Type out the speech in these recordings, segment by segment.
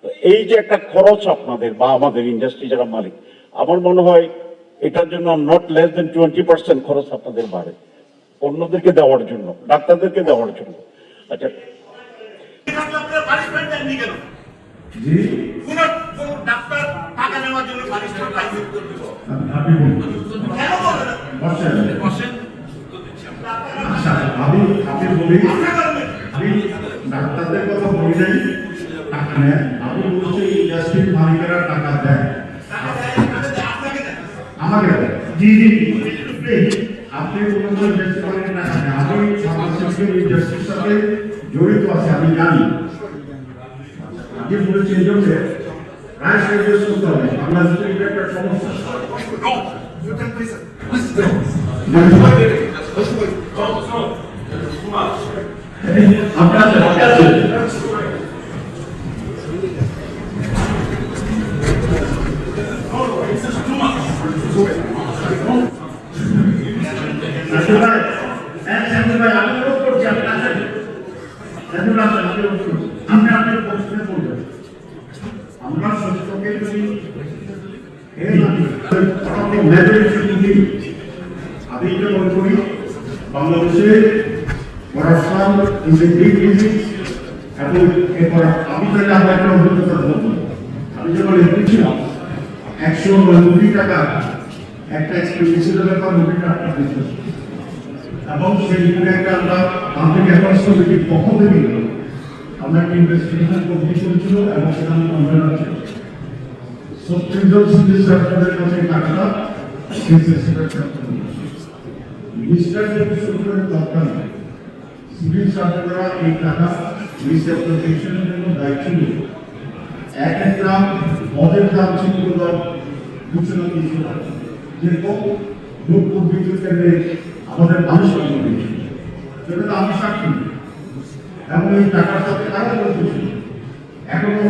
এই যে একটা খরচ আপনাদের বা আমাদের ইন্ডাস্ট্রি যারা মালিক, আমার মনে হয় এটার জন্য নট লেস দেন 20% খরচ আপনাদের বাড়ে অন্যদেরকে দেওয়ার জন্য, ডাক্তারদেরকে দেওয়ার জন্য। আচ্ছা, ডাক্তার টাকা নেওয়ার জন্য ডাক্তারদের কথা বলি নাই, টাকা নেয়। আমি বলছি ইন্ডাস্ট্রির মালিকেরা টাকা দেয় আমাকে। জি জি, আপনি কোনো ইন্ডাস্ট্রি মালিকের টাকা নেয়। আমি ফার্মাসিউটিক্যাল ইন্ডাস্ট্রির সাথে জড়িত আছি, আমি জানি। আপনি বলেছি এই জন্য প্রায় শেষ করতে হবে, বাংলাদেশের এটা একটা সমস্যা। আমরা সত্যকে যদি আমি এটা মনে করি বাংলাদেশে পড়াশোনার এবং এরপর আমি তাহলে আমার একটা অভিজ্ঞতা বলবো। আমি যখন লিখেছিলাম 190 টাকা একটা এক্সপেন্ডিচারের ব্যাপার 90 টাকা দিতে, এবং সেই একটা আমরা পাবলিক অ্যাফেয়ার্স কমিটির পক্ষ থেকে আমরা একটা ইনভেস্টিগেশন কমিটি করেছিল এবং সেখানে আমরা আছে 36 জন সিভিল সার্জনের কাছে টাকাটা মিনিস্টারদের সরকারের দরকার নেই। সিভিল সার্জনরা এই টাকা রিসেপ্টেশনের জন্য দায়িত্ব নিয়ে এক একটা মদের দাম ছিল ঘোষণা দিয়েছিল, যেরকম রূপপুর বিদ্যুৎ কেন্দ্রে আমাদের মানুষ সেটা তো আমি সাক্ষী। এবং এই টাকার সাথে কারা করতেছিল এখনো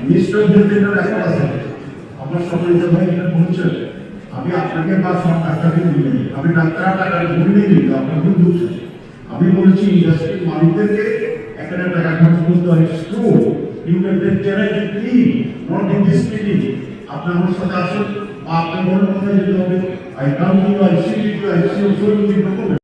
মিনিস্টারদের রেকর্ড আছে। আপনার সম্মানিত ভাই এটা বলছেন, আমি আপনাকে বা সব ডাক্তারকে বলিনি, আমি ডাক্তার টাকা বলিনি, কিন্তু আপনার ভুল বুঝছেন। আমি বলেছি ইন্ডাস্ট্রির মালিকদেরকে এখানে টাকা খরচ করতে হয়। আপনি আমার সাথে আসুন বা আপনি বড় কোথায় যেতে হবে, I come to I C to I C